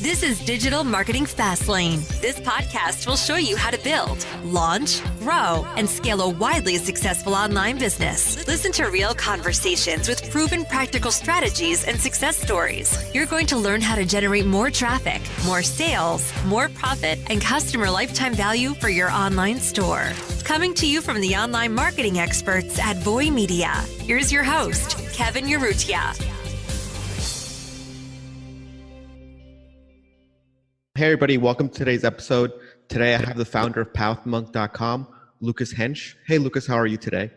This is Digital Marketing Fastlane. This podcast will show you how to build, launch, grow, and scale a widely successful online business. Listen to real conversations with proven practical strategies and success stories. You're going to learn how to generate more traffic, more sales, more profit, and customer lifetime value for your online store. Coming to you from the online marketing experts at Voy Media, here's your host, Kevin Urrutia. Hey everybody, welcome to today's episode. Today I have the founder of PathMonk.com, Lucas Hensch. Hey Lucas, how are you today?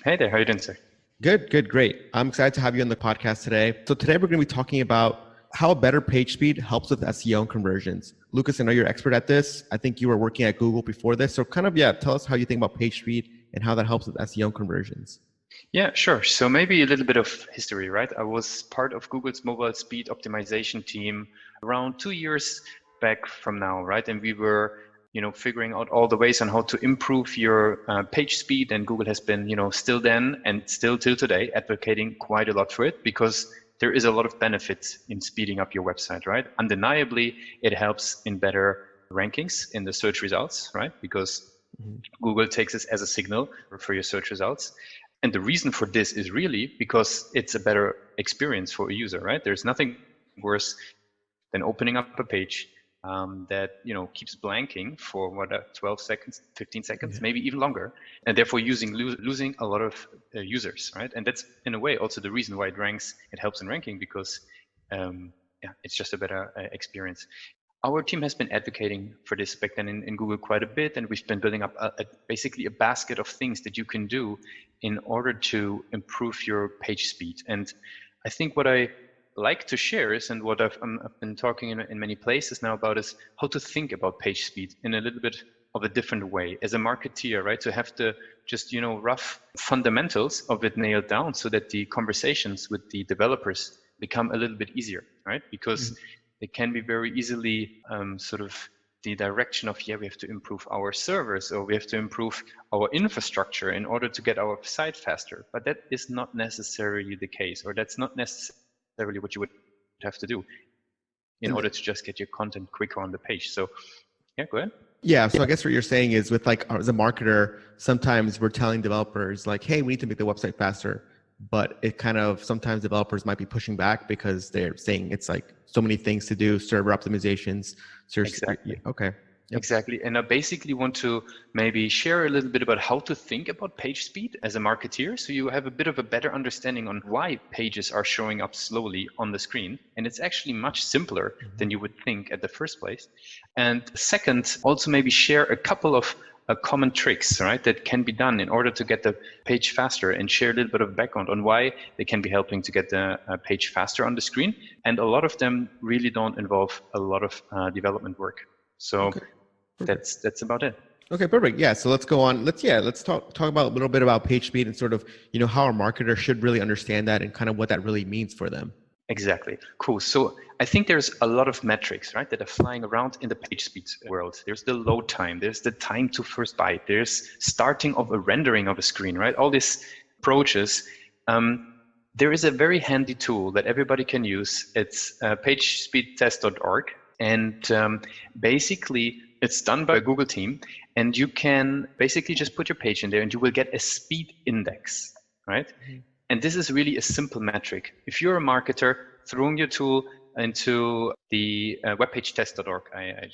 Hey there, how are you doing, sir? Good, great. I'm excited to have you on the podcast today. So today we're going to be talking about how better page speed helps with SEO and conversions. Lucas, I know you're an expert at this. I think you were working at Google before this. So tell us how you think about page speed and how that helps with SEO and conversions. Yeah, sure. So maybe a little bit of history, right? I was part of Google's mobile speed optimization team around 2 years back from now, right? And we were, figuring out all the ways on how to improve your page speed. And Google has been, still then and still till today advocating quite a lot for it because there is a lot of benefits in speeding up your website, right? Undeniably, it helps in better rankings in the search results, right? Because Google takes this as a signal for your search results. And the reason for this is really because it's a better experience for a user, right? There's nothing worse than opening up a page that keeps blanking for 12 seconds, 15 seconds, maybe even longer, and therefore losing a lot of users, right? And that's in a way also the reason why it helps in ranking because it's just a better experience. Our team has been advocating for this back then in Google quite a bit, and we've been building up basically a basket of things that you can do in order to improve your page speed. And I think what I like to share is, and what I've been talking in many places now about, is how to think about page speed in a little bit of a different way as a marketeer, right? To have the just rough fundamentals of it nailed down so that the conversations with the developers become a little bit easier, right? Because they can be very easily sort of the direction of, we have to improve our servers or we have to improve our infrastructure in order to get our site faster. But that is not necessarily the case, or that's not necessarily what you would have to do in order to just get your content quicker on the page. So go ahead. Yeah, so I guess what you're saying is with as a marketer, sometimes we're telling developers hey, we need to make the website faster. But it sometimes developers might be pushing back because they're saying it's so many things to do, server optimizations. Exactly. Okay. Yep. Exactly. And I basically want to maybe share a little bit about how to think about page speed as a marketeer. So you have a bit of a better understanding on why pages are showing up slowly on the screen. And it's actually much simpler than you would think at the first place. And second, also maybe share a couple of common tricks, right, that can be done in order to get the page faster, and share a little bit of background on why they can be helping to get the page faster on the screen. And a lot of them really don't involve a lot of development work. So that's about it. Okay, perfect. Yeah, so let's go on. Let's talk about a little bit about page speed and sort of, how a marketer should really understand that and kind of what that really means for them. Exactly. Cool. So I think there's a lot of metrics, right, that are flying around in the page speed world. There's the load time. There's the time to first byte. There's starting of a rendering of a screen, right? All these approaches. There is a very handy tool that everybody can use. It's pagespeedtest.org. And basically, it's done by a Google team. And you can basically just put your page in there and you will get a speed index, right? And this is really a simple metric. If you're a marketer throwing your tool into the webpagetest.org, I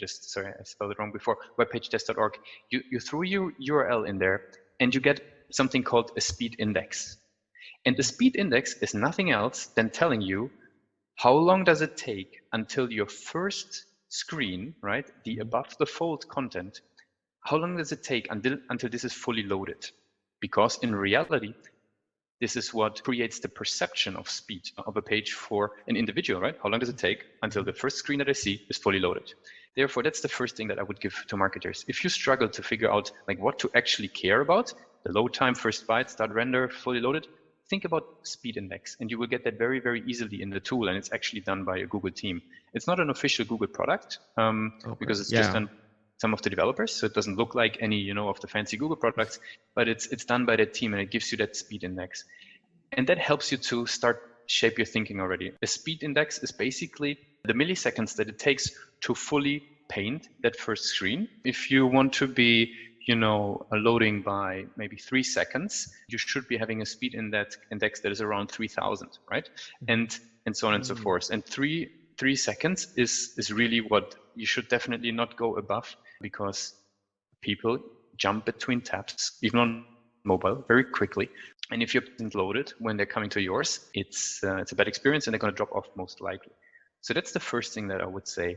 spelled it wrong before, webpagetest.org, you throw your URL in there and you get something called a speed index. And the speed index is nothing else than telling you how long does it take until your first screen, right, the above the fold content, how long does it take until this is fully loaded? Because in reality, this is what creates the perception of speed of a page for an individual, right? How long does it take until the first screen that I see is fully loaded? Therefore, that's the first thing that I would give to marketers. If you struggle to figure out what to actually care about, the load time, first byte, start render, fully loaded, think about speed index, and you will get that very, very easily in the tool. And it's actually done by a Google team. It's not an official Google product because it's just done some of the developers, so it doesn't look like any of the fancy Google products, but it's done by that team, and it gives you that speed index, and that helps you to start shape your thinking already. A speed index is basically the milliseconds that it takes to fully paint that first screen. If you want to be, loading by maybe 3 seconds, you should be having a speed index that is around 3000, right? And so on and so forth. And three seconds is really what you should definitely not go above, because people jump between tabs, even on mobile, very quickly. And if you're loaded when they're coming to yours, it's a bad experience, and they're going to drop off most likely. So that's the first thing that I would say.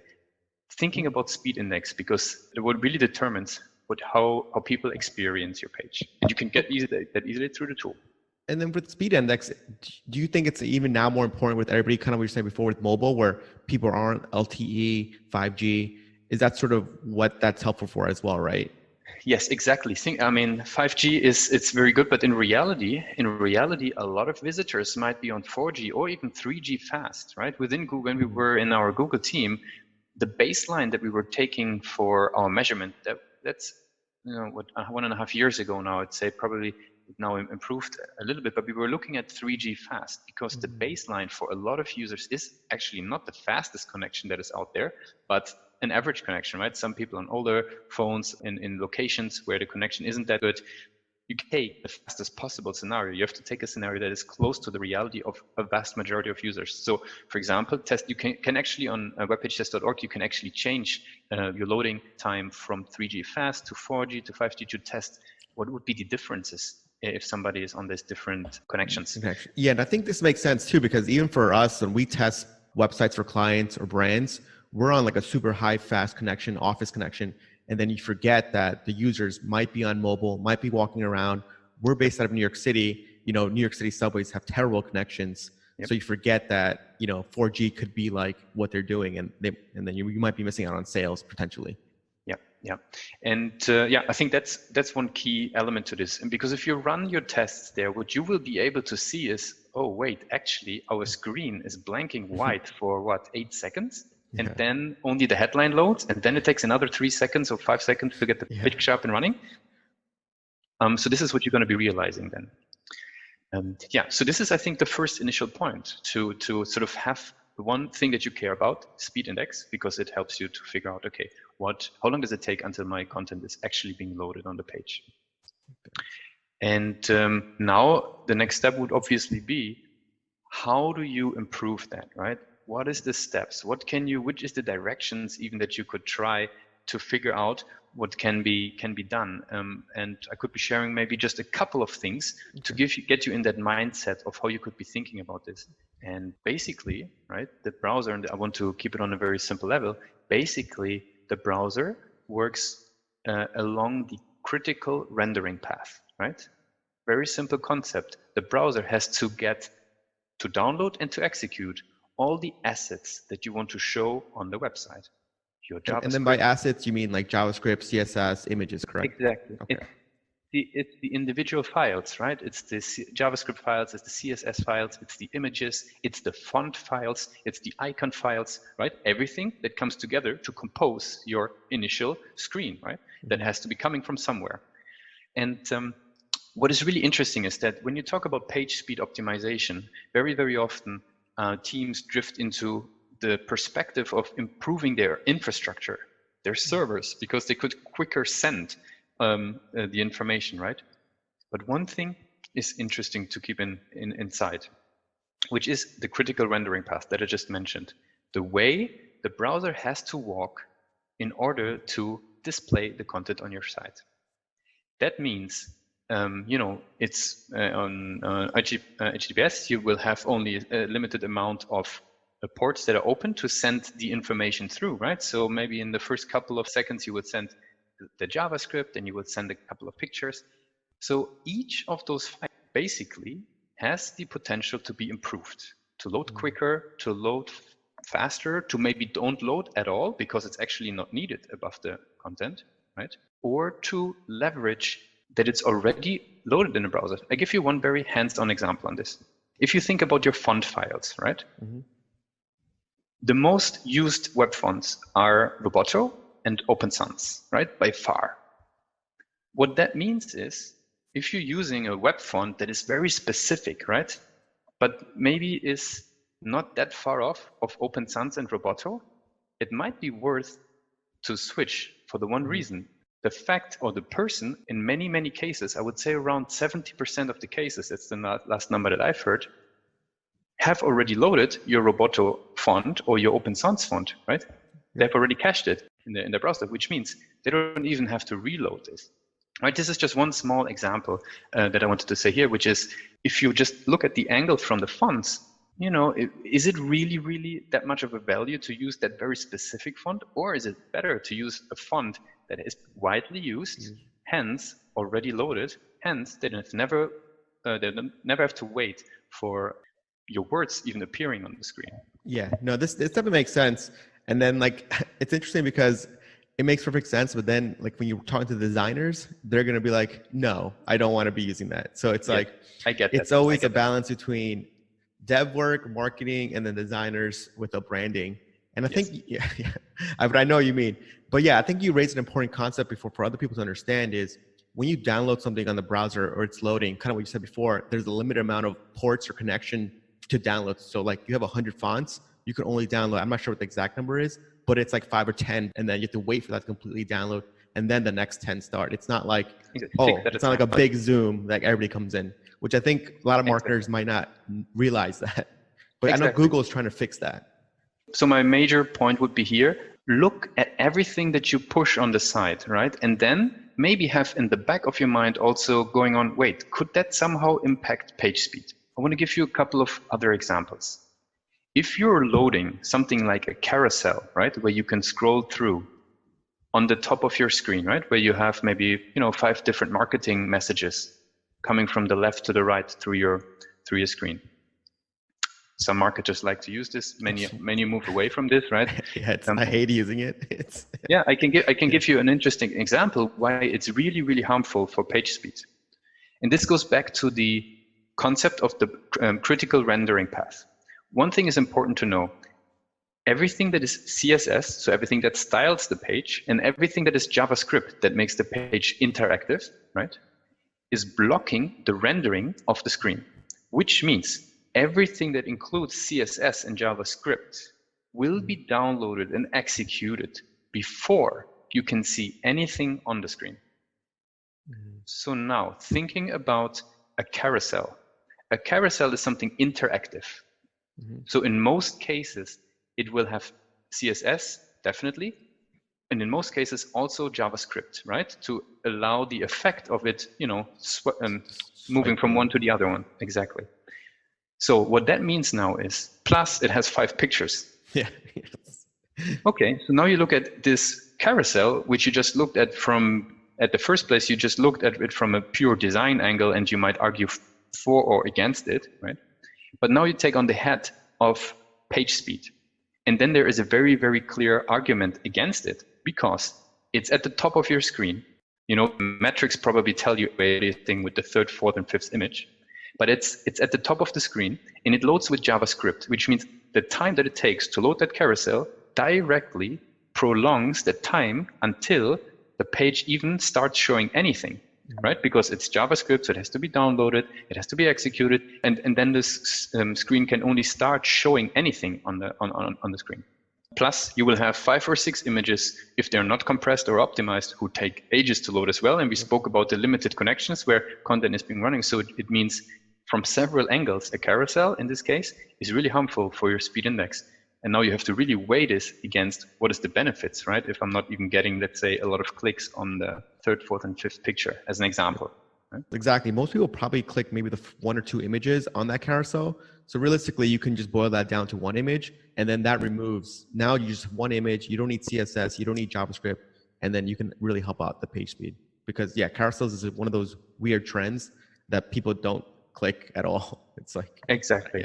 Thinking about speed index, because what really determines how people experience your page, and you can get that easily through the tool. And then with speed index, do you think it's even now more important with everybody, kind of what you said before with mobile, where people aren't LTE, 5G? Is that sort of what that's helpful for as well, right? Yes, exactly. 5G it's very good, but in reality, a lot of visitors might be on 4G or even 3G fast, right? Within Google, when we were in our Google team, the baseline that we were taking for our measurement, that's 1.5 years ago now, I'd say probably now improved a little bit, but we were looking at 3G fast, because the baseline for a lot of users is actually not the fastest connection that is out there, but an average connection, right? Some people on older phones in locations where the connection isn't that good, you take the fastest possible scenario. You have to take a scenario that is close to the reality of a vast majority of users. So, for example, you can actually on webpagetest.org, you can actually change your loading time from 3G fast to 4G to 5G to test what would be the differences if somebody is on these different connections. Yeah, and I think this makes sense too, because even for us, when we test websites for clients or brands, we're on like a super high fast connection, office connection. And then you forget that the users might be on mobile, might be walking around. We're based out of New York City. New York City subways have terrible connections. Yep. So you forget that, 4G could be like what they're doing, and then you might be missing out on sales potentially. Yeah. And I think that's one key element to this. And because if you run your tests there, what you will be able to see is, oh, wait, actually our screen is blanking white for 8 seconds? And then only the headline loads, and then it takes another 3 seconds or 5 seconds to get the picture up and running. So this is what you're going to be realizing then. So this is, I think, the first initial point to sort of have the one thing that you care about, speed index, because it helps you to figure out, okay, how long does it take until my content is actually being loaded on the page? And now the next step would obviously be, how do you improve that, right? What is the steps? Which is the directions even that you could try to figure out what can be done? And I could be sharing maybe just a couple of things to get you in that mindset of how you could be thinking about this. And basically, right, the browser, and I want to keep it on a very simple level, basically the browser works along the critical rendering path, right? Very simple concept. The browser has to get to download and to execute all the assets that you want to show on the website. Your JavaScript. And then by assets, you mean like JavaScript, CSS, images, correct? Exactly. Okay. It's the individual files, right? It's the JavaScript files, it's the CSS files, it's the images, it's the font files, it's the icon files, right? Everything that comes together to compose your initial screen, right? That has to be coming from somewhere. And what is really interesting is that when you talk about page speed optimization, very, very often teams drift into the perspective of improving their infrastructure, their servers, because they could quicker send the information, right? But one thing is interesting to keep inside, which is the critical rendering path that I just mentioned. The way the browser has to walk in order to display the content on your site. That means it's on HTTPS, you will have only a limited amount of ports that are open to send the information through, right? So maybe in the first couple of seconds, you would send the JavaScript and you would send a couple of pictures. So each of those files basically has the potential to be improved, to load quicker, to load faster, to maybe don't load at all because it's actually not needed above the content, right? Or to leverage that it's already loaded in a browser. I give you one very hands-on example on this. If you think about your font files, right? The most used web fonts are Roboto and Open Sans, right? By far. What that means is, if you're using a web font that is very specific, right? But maybe is not that far off of Open Sans and Roboto, it might be worth to switch for the one reason. The fact or the person, in many, many cases, I would say around 70% of the cases, that's the last number that I've heard, have already loaded your Roboto font or your Open Sans font, right? They've already cached it in the browser, which means they don't even have to reload this. Right, this is just one small example that I wanted to say here, which is if you just look at the angle from the fonts, is it really, really that much of a value to use that very specific font, or is it better to use a font that is widely used, hence already loaded, hence they never have to wait for your words even appearing on the screen? Yeah, no, this definitely makes sense. And then it's interesting because it makes perfect sense, but then when you're talking to the designers, they're going to be like, no, I don't want to be using that. So it's I get that. It's always a balance between dev work, marketing, and then designers with the branding. And I think, but I know what you mean. But yeah, I think you raised an important concept before for other people to understand is when you download something on the browser or it's loading, kind of what you said before, there's a limited amount of ports or connection to download. So you have 100 fonts, you can only download, I'm not sure what the exact number is, but it's 5 or 10, and then you have to wait for that to completely download, and then the next 10 start. It's not it's not like a big Zoom that everybody comes in, which I think a lot of marketers might not realize that. But I know Google is trying to fix that. So my major point would be here, look at everything that you push on the site, right? And then maybe have in the back of your mind also going on, wait, could that somehow impact page speed? I want to give you a couple of other examples. If you're loading something like a carousel, right, where you can scroll through on the top of your screen, right, where you have maybe 5 different marketing messages coming from the left to the right through your screen. Some marketers like to use this. Many move away from this, right? I hate using it. Yeah, I can give you an interesting example why it's really, really harmful for page speed. And this goes back to the concept of the critical rendering path. One thing is important to know. Everything that is CSS, so everything that styles the page, and everything that is JavaScript that makes the page interactive, right, is blocking the rendering of the screen, which means everything that includes CSS and JavaScript will be downloaded and executed before you can see anything on the screen. So now, thinking about a carousel. A carousel is something interactive. So in most cases, it will have CSS, definitely, and in most cases also JavaScript, right? To allow the effect of it, moving from one to the other one, exactly. So what that means now is, plus it has 5 pictures. Yeah. Okay, so now you look at this carousel, which you just looked at at the first place, you just looked at it from a pure design angle, and you might argue for or against it, right? But now you take on the hat of page speed. And then there is a very, very clear argument against it because it's at the top of your screen. Metrics probably tell you everything with the 3rd, 4th, and 5th image. But it's at the top of the screen, and it loads with JavaScript, which means the time that it takes to load that carousel directly prolongs the time until the page even starts showing anything. Right, because it's JavaScript, so it has to be downloaded, it has to be executed, and then this screen can only start showing anything on the screen. Plus, you will have 5 or 6 images, if they're not compressed or optimized, who take ages to load as well. And we spoke about the limited connections where content is being running. So it means from several angles, a carousel in this case is really harmful for your speed index. And now you have to really weigh this against what is the benefits, right? If I'm not even getting, let's say, a lot of clicks on the 3rd, 4th, and 5th picture as an example. Right? Exactly. Most people probably click maybe the 1 or 2 images on that carousel. So realistically, you can just boil that down to 1 image, and then that removes, now you just have 1 image, you don't need CSS, you don't need JavaScript, and then you can really help out the page speed. Because carousels is one of those weird trends that people don't click at all. It's exactly.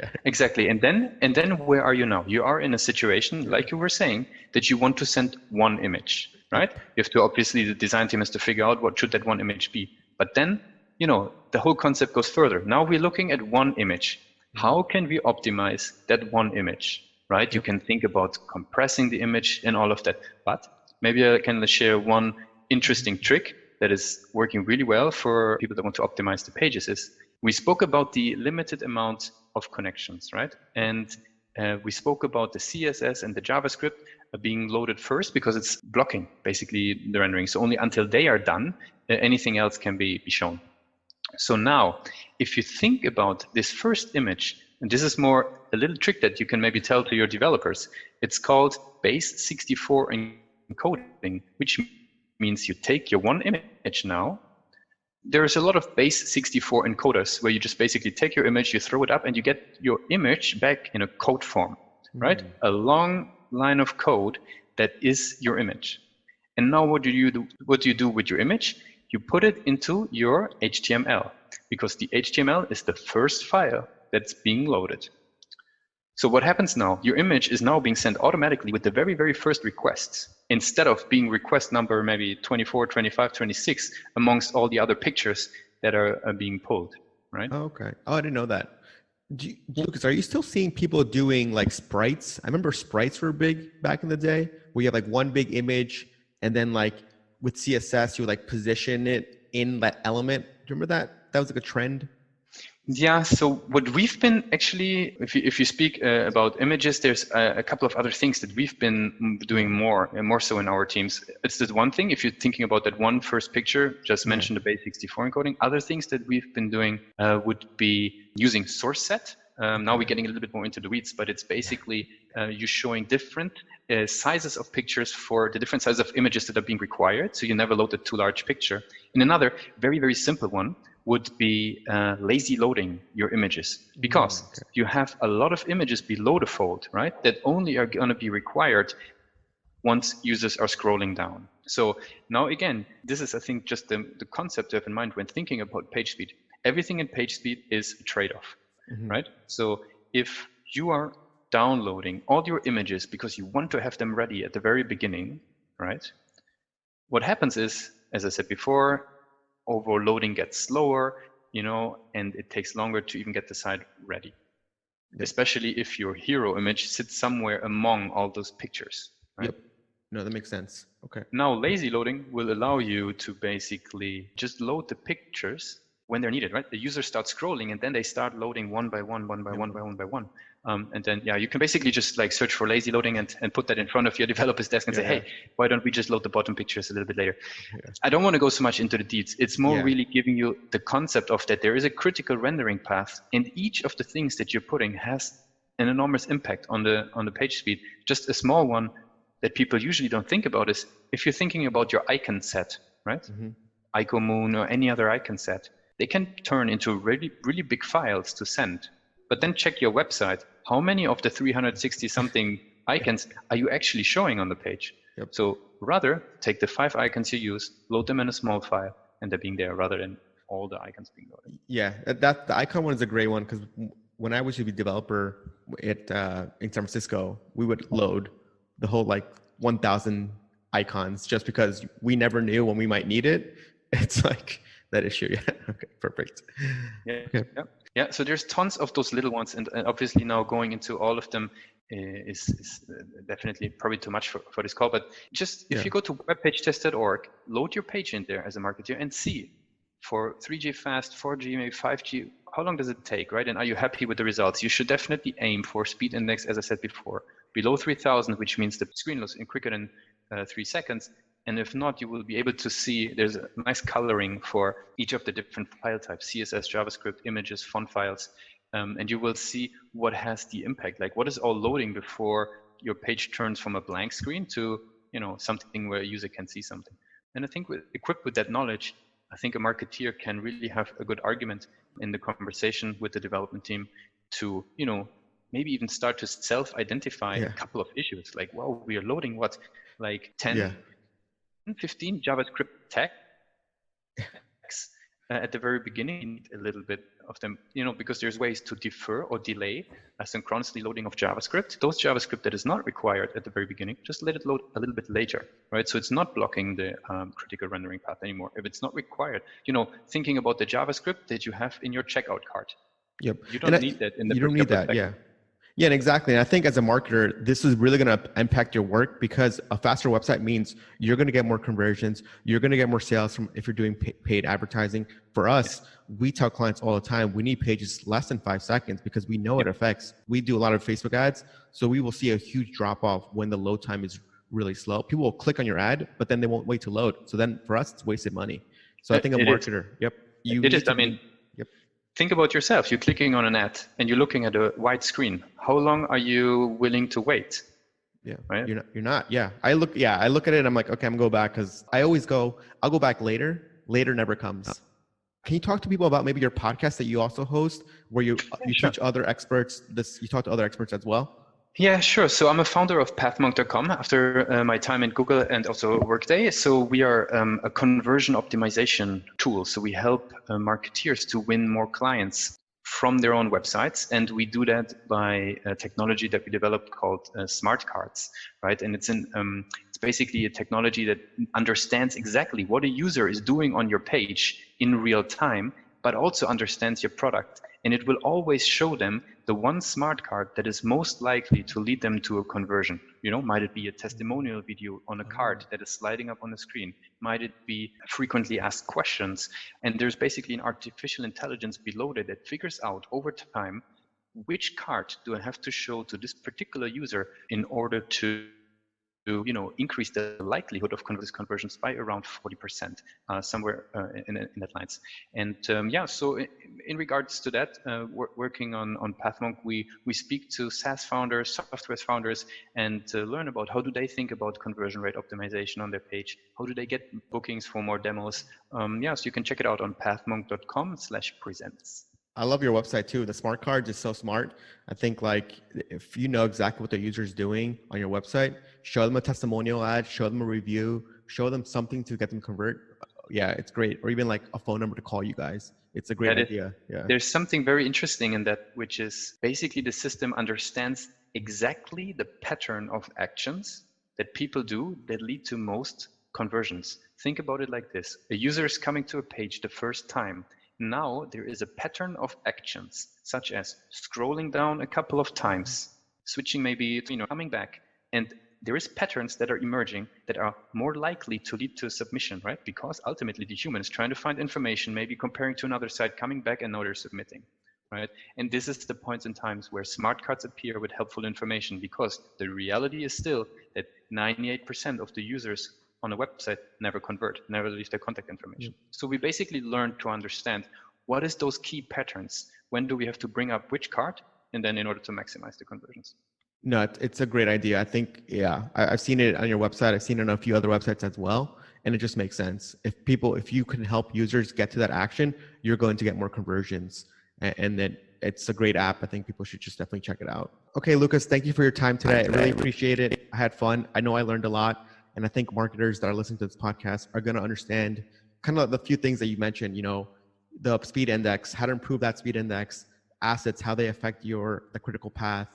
And then where are you now? You are in a situation, like you were saying, that you want to send 1 image, right? You have to, obviously, the design team has to figure out what should that 1 image be. But then, the whole concept goes further. Now we're looking at 1 image. How can we optimize that 1 image, right? You can think about compressing the image and all of that. But maybe I can share one interesting trick that is working really well for people that want to optimize the pages is, we spoke about the limited amount of connections, right? And We spoke about the CSS and the JavaScript being loaded first because it's blocking basically the rendering. So only until they are done, anything else can be shown. So now, if you think about this first image, and this is more a little trick that you can maybe tell to your developers, it's called base 64 encoding, which means you take your one image now. There's a lot of base 64 encoders where you just basically take your image, you throw it up, and you get your image back in a code form, right? A long line of code that is your image. And now what do you do? What do you do with your image? You put it into your HTML, because the HTML is the first file that's being loaded. So what happens now? Your image is now being sent automatically with the very, very first requests, instead of being request number maybe 24, 25, 26 amongst all the other pictures that are being pulled, right? Oh, okay. Oh, I didn't know that. Lucas, are you still seeing people doing like sprites? I remember sprites were big back in the day, where you have like one big image, and then like with CSS, you would like position it in that element. Do you remember that? That was like a trend. Yeah, so what we've been actually, if you speak about images, there's a couple of other things that we've been doing more and more so in our teams. It's this one thing, if you're thinking about that one first picture, just mentioned the base 64 encoding. Other things that we've been doing would be using source set. Now we're getting a little bit more into the weeds, but it's basically you showing different sizes of pictures for the different sizes of images that are being required. So you never load a too large picture. And another very, very simple one would be lazy loading your images, because you have a lot of images below the fold, right, that only are going to be required once users are scrolling down. So now again, this is, I think, just the concept to have in mind when thinking about page speed. Everything in page speed is a trade-off, right? So if you are downloading all your images because you want to have them ready at the very beginning, right, what happens is, as I said before, overloading gets slower, and it takes longer to even get the site ready. Especially if your hero image sits somewhere among all those pictures, right? Yep. No, that makes sense. Okay. Now, lazy loading will allow you to basically just load the pictures when they're needed, right? The user starts scrolling, and then they start loading one by one. And then, you can basically just like search for lazy loading and put that in front of your developer's desk and say, hey, why don't we just load the bottom pictures a little bit later? I don't want to go so much into the deeds. It's more really giving you the concept of that there is a critical rendering path, and each of the things that you're putting has an enormous impact on the page speed. Just a small one that people usually don't think about is if you're thinking about your icon set, right? Icomoon or any other icon set, they can turn into really, really big files to send. But then check your website. How many of the 360 something icons are you actually showing on the page? So rather take the 5 icons you use, load them in a small file, and they're being there rather than all the icons being loaded. Yeah, that the icon one is a great one, because when I was a developer in San Francisco, we would load the whole like 1,000 icons just because we never knew when we might need it. It's like that issue. Yeah. Okay. Perfect. Yeah. So there's tons of those little ones, and obviously now going into all of them is definitely probably too much for this call. But just if you go to webpagetest.org, load your page in there as a marketer and see for 3G fast, 4G, maybe 5G, how long does it take, right? And are you happy with the results? You should definitely aim for speed index, as I said before, below 3000, which means the screen loads in quicker than 3 seconds. And if not, you will be able to see there's a nice coloring for each of the different file types, CSS, JavaScript, images, font files. And you will see what has the impact, like what is all loading before your page turns from a blank screen to something where a user can see something. And I think equipped with that knowledge, I think a marketeer can really have a good argument in the conversation with the development team to, maybe even start to self-identify a couple of issues. Like, wow, we are loading what, like 10, 15 JavaScript tags at the very beginning. You need a little bit of them, because there's ways to defer or delay asynchronously loading of JavaScript. Those JavaScript that is not required at the very beginning, just let it load a little bit later, right? So it's not blocking the critical rendering path anymore. If it's not required, thinking about the JavaScript that you have in your checkout cart. Yep. You don't need that in the You don't need that, yeah. Yeah, and exactly. And I think as a marketer, this is really going to impact your work because a faster website means you're going to get more conversions. You're going to get more sales from if you're doing paid advertising. For us, we tell clients all the time, we need pages less than 5 seconds because we know it affects. We do a lot of Facebook ads. So we will see a huge drop off when the load time is really slow. People will click on your ad, but then they won't wait to load. So then for us, it's wasted money. So I think a marketer, you it need is. to I mean, yep. think about yourself. You're clicking on an ad and you're looking at a wide screen. How long are you willing to wait? Yeah, right. You're not. Yeah, I look at it and I'm like, okay, I'm gonna go back because I'll go back later. Later never comes. Can you talk to people about maybe your podcast that you also host, where you teach other experts you talk to other experts as well? Yeah, sure. So I'm a founder of pathmonk.com after my time in Google and also Workday. So we are a conversion optimization tool. So we help marketeers to win more clients from their own websites. And we do that by a technology that we developed called smart cards, right? And it's basically a technology that understands exactly what a user is doing on your page in real time, but also understands your product. And it will always show them the one smart card that is most likely to lead them to a conversion. Might it be a testimonial video on a card that is sliding up on the screen? Might it be frequently asked questions? And there's basically an artificial intelligence below that figures out over time which card do I have to show to this particular user in order to increase the likelihood of conversions by around 40%, somewhere in that lines. And so in regards to that, working on PathMonk, we speak to SaaS founders, software founders, and learn about how do they think about conversion rate optimization on their page, how do they get bookings for more demos. So you can check it out on pathmonk.com/presents. I love your website too. The smart cards is so smart. I think like if you know exactly what the user is doing on your website, show them a testimonial ad, show them a review, show them something to get them convert. Yeah, it's great. Or even like a phone number to call you guys. It's a great idea. Yeah. There's something very interesting in that, which is basically the system understands exactly the pattern of actions that people do that lead to most conversions. Think about it like this. A user is coming to a page the first time. Now there is a pattern of actions, such as scrolling down a couple of times, switching maybe, coming back. And there is patterns that are emerging that are more likely to lead to a submission, right? Because ultimately the human is trying to find information, maybe comparing to another site, coming back, and now they're submitting, right? And this is the points and times where smart cards appear with helpful information, because the reality is still that 98% of the users on a website never convert, never leave their contact information. So we basically learned to understand what is those key patterns, when do we have to bring up which card, and then in order to maximize the conversions. No, it's a great idea. I think, I've seen it on your website. I've seen it on a few other websites as well. And it just makes sense. If you can help users get to that action, you're going to get more conversions. And then it's a great app. I think people should just definitely check it out. Okay, Lucas, thank you for your time today. I really appreciate it. I had fun. I know I learned a lot. And I think marketers that are listening to this podcast are going to understand kind of the few things that you mentioned, the speed index, how to improve that speed index, assets, how they affect the critical path,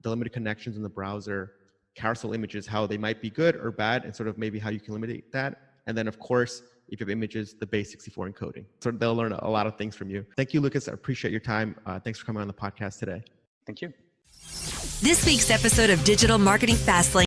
the limited connections in the browser, carousel images, how they might be good or bad, and sort of maybe how you can eliminate that. And then, of course, if you have images, the base 64 encoding. So they'll learn a lot of things from you. Thank you, Lucas. I appreciate your time. Thanks for coming on the podcast today. Thank you. This week's episode of Digital Marketing Fastlane